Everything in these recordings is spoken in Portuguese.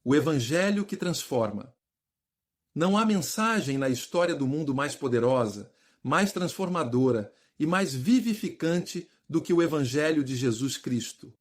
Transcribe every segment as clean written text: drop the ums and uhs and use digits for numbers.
O Evangelho que transforma. Não há mensagem na história do mundo mais poderosa, mais transformadora e mais vivificante do que o Evangelho de Jesus Cristo.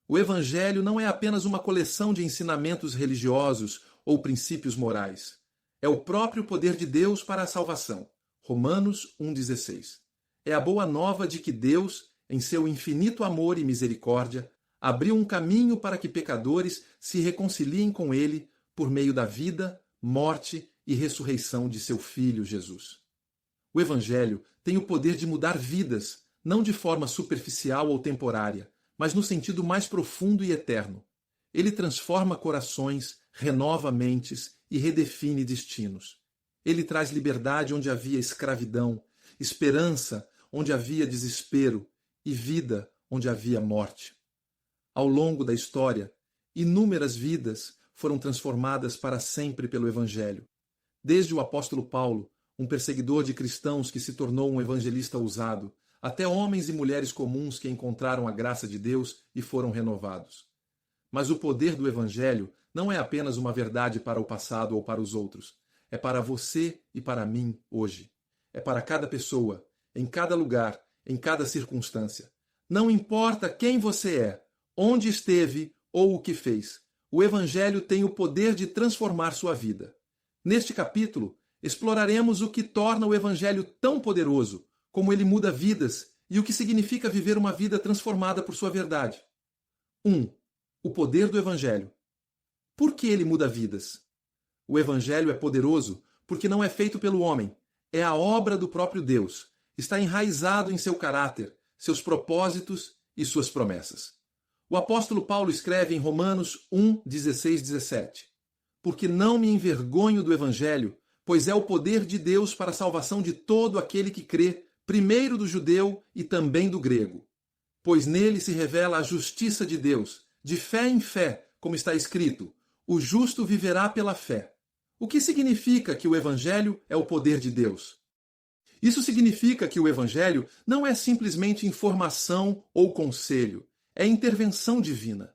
O Evangelho não é apenas uma coleção de ensinamentos religiosos ou princípios morais. É o próprio poder de Deus para a salvação. Romanos 1,16. É a boa nova de que Deus, em seu infinito amor e misericórdia, abriu um caminho para que pecadores se reconciliem com Ele por meio da vida, morte e ressurreição de seu Filho Jesus. O Evangelho tem o poder de mudar vidas, não de forma superficial ou temporária, mas no sentido mais profundo e eterno. Ele transforma corações, renova mentes e redefine destinos. Ele traz liberdade onde havia escravidão, esperança onde havia desespero e vida onde havia morte. Ao longo da história, inúmeras vidas foram transformadas para sempre pelo Evangelho. Desde o apóstolo Paulo, um perseguidor de cristãos que se tornou um evangelista ousado, até homens e mulheres comuns que encontraram a graça de Deus e foram renovados. Mas o poder do Evangelho não é apenas uma verdade para o passado ou para os outros. É para você e para mim hoje. É para cada pessoa, em cada lugar, em cada circunstância. Não importa quem você é, onde esteve ou o que fez, o Evangelho tem o poder de transformar sua vida. Neste capítulo, exploraremos o que torna o Evangelho tão poderoso, como ele muda vidas e o que significa viver uma vida transformada por sua verdade. 1. O poder do Evangelho. Por que ele muda vidas? O Evangelho é poderoso porque não é feito pelo homem, é a obra do próprio Deus. Está enraizado em seu caráter, seus propósitos e suas promessas. O apóstolo Paulo escreve em Romanos 1, 16, 17. Porque não me envergonho do Evangelho, pois é o poder de Deus para a salvação de todo aquele que crê, primeiro do judeu e também do grego. Pois nele se revela a justiça de Deus, de fé em fé, como está escrito, o justo viverá pela fé. O que significa que o Evangelho é o poder de Deus? Isso significa que o Evangelho não é simplesmente informação ou conselho, é intervenção divina.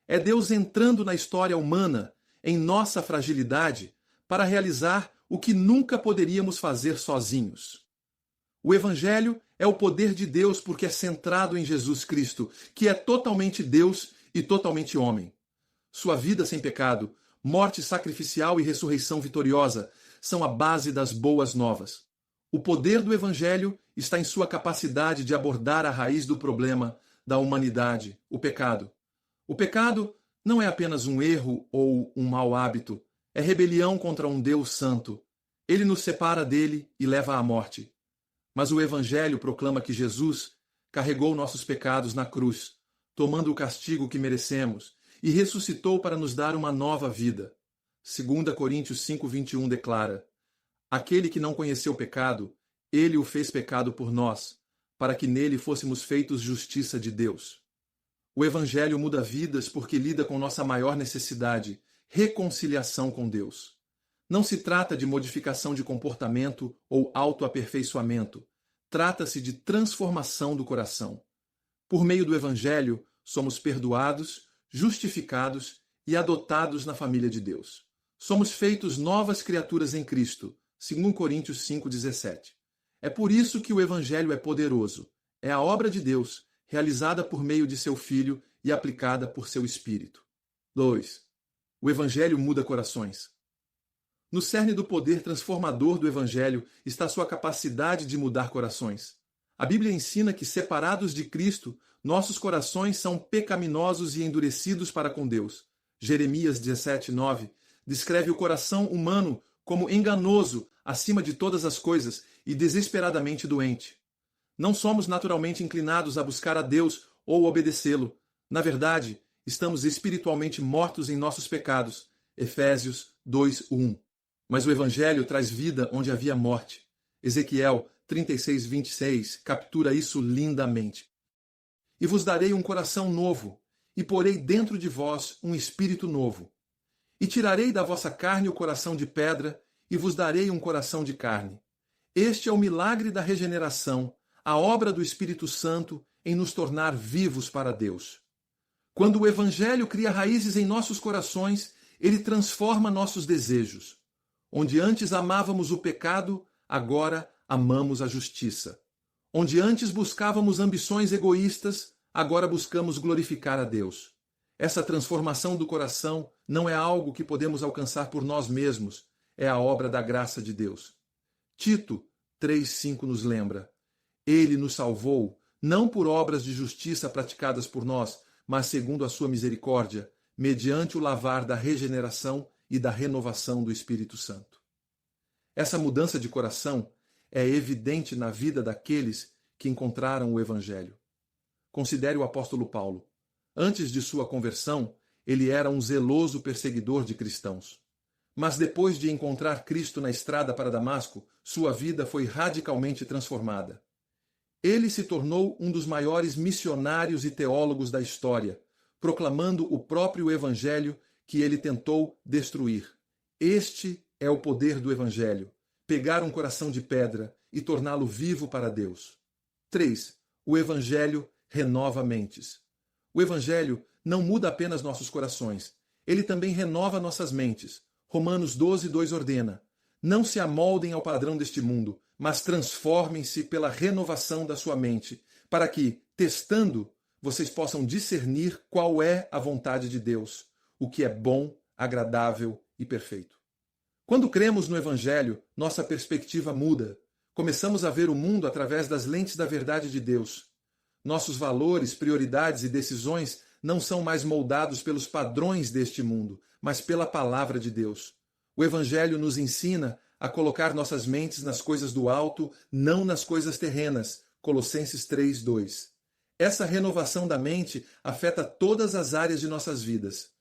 É Deus entrando na história humana, em nossa fragilidade, para realizar o que nunca poderíamos fazer sozinhos. O Evangelho é o poder de Deus porque é centrado em Jesus Cristo, que é totalmente Deus e totalmente homem. Sua vida sem pecado, morte sacrificial e ressurreição vitoriosa são a base das boas novas. O poder do Evangelho está em sua capacidade de abordar a raiz do problema da humanidade, o pecado. O pecado não é apenas um erro ou um mau hábito, é rebelião contra um Deus santo. Ele nos separa dele e leva à morte. Mas o Evangelho proclama que Jesus carregou nossos pecados na cruz, tomando o castigo que merecemos, e ressuscitou para nos dar uma nova vida. 2 Coríntios 5:21 declara: Aquele que não conheceu pecado, ele o fez pecado por nós, para que nele fôssemos feitos justiça de Deus. O Evangelho muda vidas porque lida com nossa maior necessidade, reconciliação com Deus. Não se trata de modificação de comportamento ou autoaperfeiçoamento. Trata-se de transformação do coração. Por meio do Evangelho, somos perdoados, justificados e adotados na família de Deus. Somos feitos novas criaturas em Cristo, 2 Coríntios 5:17. É por isso que o Evangelho é poderoso. É a obra de Deus, realizada por meio de seu Filho e aplicada por seu Espírito. 2. O Evangelho muda corações. No cerne do poder transformador do Evangelho está sua capacidade de mudar corações. A Bíblia ensina que, separados de Cristo, nossos corações são pecaminosos e endurecidos para com Deus. Jeremias 17:9 descreve o coração humano como enganoso acima de todas as coisas e desesperadamente doente. Não somos naturalmente inclinados a buscar a Deus ou obedecê-lo. Na verdade, estamos espiritualmente mortos em nossos pecados. Efésios 2:1. Mas o Evangelho traz vida onde havia morte. Ezequiel 36:26 captura isso lindamente. E vos darei um coração novo, e porei dentro de vós um espírito novo. E tirarei da vossa carne o coração de pedra, e vos darei um coração de carne. Este é o milagre da regeneração, a obra do Espírito Santo em nos tornar vivos para Deus. Quando o Evangelho cria raízes em nossos corações, Ele transforma nossos desejos. Onde antes amávamos o pecado, agora amamos a justiça. Onde antes buscávamos ambições egoístas, agora buscamos glorificar a Deus. Essa transformação do coração não é algo que podemos alcançar por nós mesmos, é a obra da graça de Deus. Tito 3,5 nos lembra: Ele nos salvou, não por obras de justiça praticadas por nós, mas segundo a sua misericórdia, mediante o lavar da regeneração e da renovação do Espírito Santo. Essa mudança de coração é evidente na vida daqueles que encontraram o Evangelho. Considere o apóstolo Paulo. Antes de sua conversão, ele era um zeloso perseguidor de cristãos. Mas depois de encontrar Cristo na estrada para Damasco, sua vida foi radicalmente transformada. Ele se tornou um dos maiores missionários e teólogos da história, proclamando o próprio Evangelho que ele tentou destruir. Este é o poder do Evangelho: pegar um coração de pedra e torná-lo vivo para Deus. 3. O Evangelho renova mentes. O Evangelho não muda apenas nossos corações, ele também renova nossas mentes. Romanos 12:2 ordena: não se amoldem ao padrão deste mundo, mas transformem-se pela renovação da sua mente, para que, testando, vocês possam discernir qual é a vontade de Deus, o que é bom, agradável e perfeito. Quando cremos no Evangelho, nossa perspectiva muda. Começamos a ver o mundo através das lentes da verdade de Deus. Nossos valores, prioridades e decisões não são mais moldados pelos padrões deste mundo, mas pela palavra de Deus. O Evangelho nos ensina a colocar nossas mentes nas coisas do alto, não nas coisas terrenas. Colossenses 3:2. Essa renovação da mente afeta todas as áreas de nossas vidas.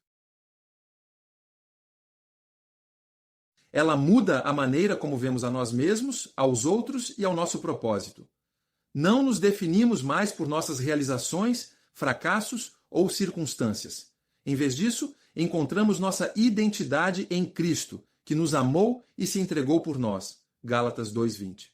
Ela muda a maneira como vemos a nós mesmos, aos outros e ao nosso propósito. Não nos definimos mais por nossas realizações, fracassos ou circunstâncias. Em vez disso, encontramos nossa identidade em Cristo, que nos amou e se entregou por nós. Gálatas 2:20.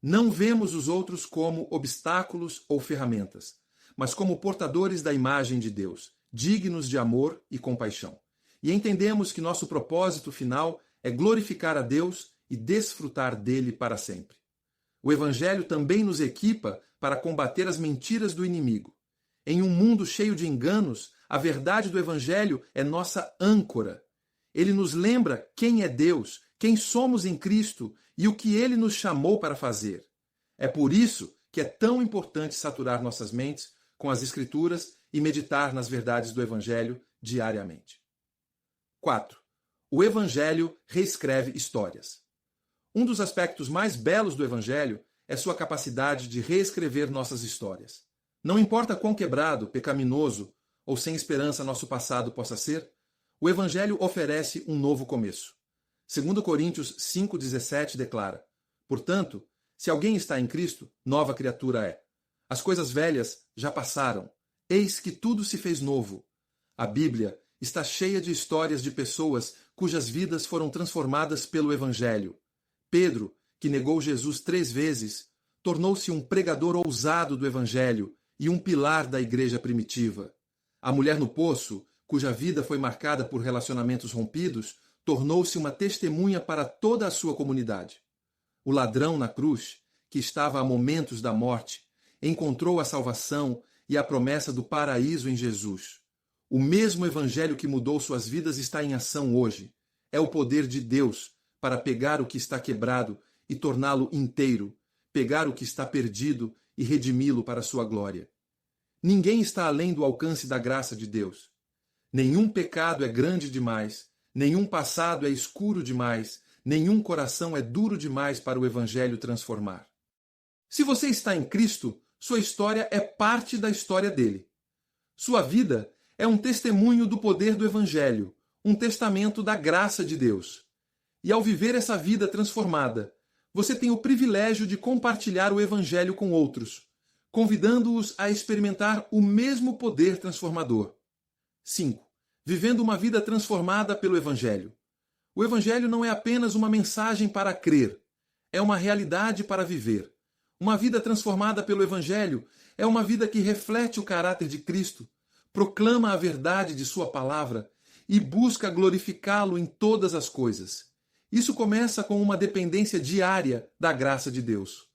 Não vemos os outros como obstáculos ou ferramentas, mas como portadores da imagem de Deus, dignos de amor e compaixão. E entendemos que nosso propósito final é glorificar a Deus e desfrutar dele para sempre. O Evangelho também nos equipa para combater as mentiras do inimigo. Em um mundo cheio de enganos, a verdade do Evangelho é nossa âncora. Ele nos lembra quem é Deus, quem somos em Cristo e o que ele nos chamou para fazer. É por isso que é tão importante saturar nossas mentes com as Escrituras e meditar nas verdades do Evangelho diariamente. 4. O Evangelho reescreve histórias. Um dos aspectos mais belos do Evangelho é sua capacidade de reescrever nossas histórias. Não importa quão quebrado, pecaminoso ou sem esperança nosso passado possa ser, o Evangelho oferece um novo começo. 2 Coríntios 5,17 declara: portanto, se alguém está em Cristo, nova criatura é. As coisas velhas já passaram, eis que tudo se fez novo. A Bíblia está cheia de histórias de pessoas cujas vidas foram transformadas pelo Evangelho. Pedro, que negou Jesus 3 vezes, tornou-se um pregador ousado do Evangelho e um pilar da igreja primitiva. A mulher no poço, cuja vida foi marcada por relacionamentos rompidos, tornou-se uma testemunha para toda a sua comunidade. O ladrão na cruz, que estava a momentos da morte, encontrou a salvação e a promessa do paraíso em Jesus. O mesmo Evangelho que mudou suas vidas está em ação hoje. É o poder de Deus para pegar o que está quebrado e torná-lo inteiro, pegar o que está perdido e redimi-lo para a sua glória. Ninguém está além do alcance da graça de Deus. Nenhum pecado é grande demais, nenhum passado é escuro demais, nenhum coração é duro demais para o Evangelho transformar. Se você está em Cristo, sua história é parte da história dele. Sua vida é um testemunho do poder do Evangelho, um testamento da graça de Deus. E ao viver essa vida transformada, você tem o privilégio de compartilhar o Evangelho com outros, convidando-os a experimentar o mesmo poder transformador. 5. Vivendo uma vida transformada pelo Evangelho. O Evangelho não é apenas uma mensagem para crer, é uma realidade para viver. Uma vida transformada pelo Evangelho é uma vida que reflete o caráter de Cristo, proclama a verdade de sua palavra e busca glorificá-lo em todas as coisas. Isso começa com uma dependência diária da graça de Deus.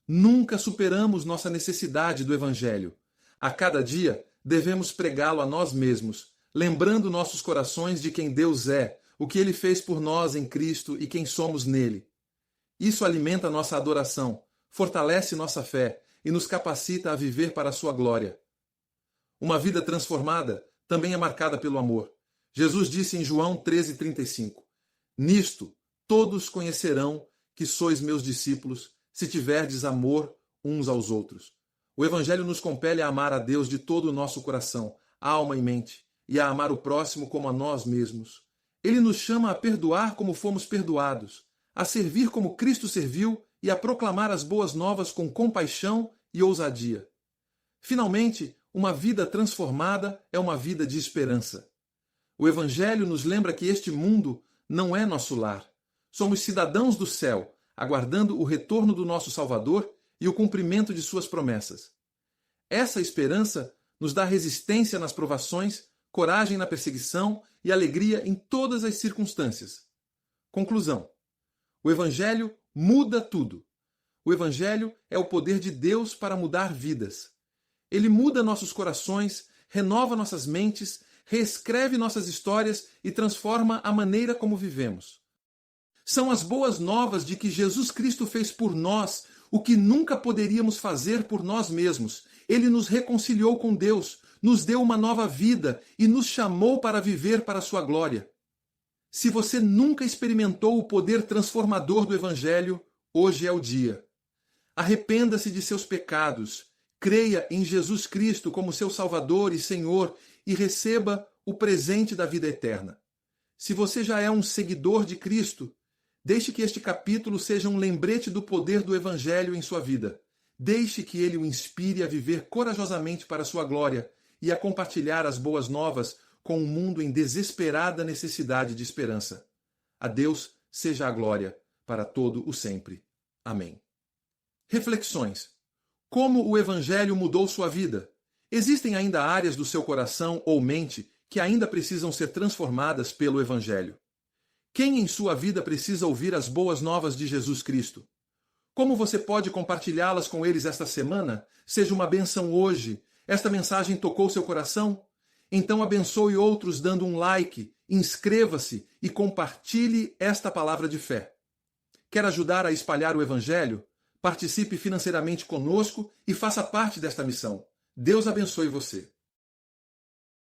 Nunca superamos nossa necessidade do Evangelho. A cada dia, devemos pregá-lo a nós mesmos, lembrando nossos corações de quem Deus é, o que Ele fez por nós em Cristo e quem somos nele. Isso alimenta nossa adoração, fortalece nossa fé e nos capacita a viver para a sua glória. Uma vida transformada também é marcada pelo amor. Jesus disse em João 13,35: Nisto todos conhecerão que sois meus discípulos, se tiverdes amor uns aos outros. O Evangelho nos compele a amar a Deus de todo o nosso coração, alma e mente, e a amar o próximo como a nós mesmos. Ele nos chama a perdoar como fomos perdoados, a servir como Cristo serviu e a proclamar as boas novas com compaixão e ousadia. Finalmente, uma vida transformada é uma vida de esperança. O Evangelho nos lembra que este mundo não é nosso lar. Somos cidadãos do céu, aguardando o retorno do nosso Salvador e o cumprimento de suas promessas. Essa esperança nos dá resistência nas provações, coragem na perseguição e alegria em todas as circunstâncias. Conclusão: o Evangelho muda tudo. O Evangelho é o poder de Deus para mudar vidas. Ele muda nossos corações, renova nossas mentes, reescreve nossas histórias e transforma a maneira como vivemos. São as boas novas de que Jesus Cristo fez por nós o que nunca poderíamos fazer por nós mesmos. Ele nos reconciliou com Deus, nos deu uma nova vida e nos chamou para viver para a sua glória. Se você nunca experimentou o poder transformador do Evangelho, hoje é o dia. Arrependa-se de seus pecados, creia em Jesus Cristo como seu Salvador e Senhor e receba o presente da vida eterna. Se você já é um seguidor de Cristo, deixe que este capítulo seja um lembrete do poder do Evangelho em sua vida. Deixe que ele o inspire a viver corajosamente para a sua glória e a compartilhar as boas novas com um mundo em desesperada necessidade de esperança. A Deus seja a glória para todo o sempre. Amém. Reflexões. Como o Evangelho mudou sua vida? Existem ainda áreas do seu coração ou mente que ainda precisam ser transformadas pelo Evangelho? Quem em sua vida precisa ouvir as boas novas de Jesus Cristo? Como você pode compartilhá-las com eles esta semana? Seja uma bênção hoje. Esta mensagem tocou seu coração? Então abençoe outros dando um like, inscreva-se e compartilhe esta palavra de fé. Quer ajudar a espalhar o Evangelho? Participe financeiramente conosco e faça parte desta missão. Deus abençoe você.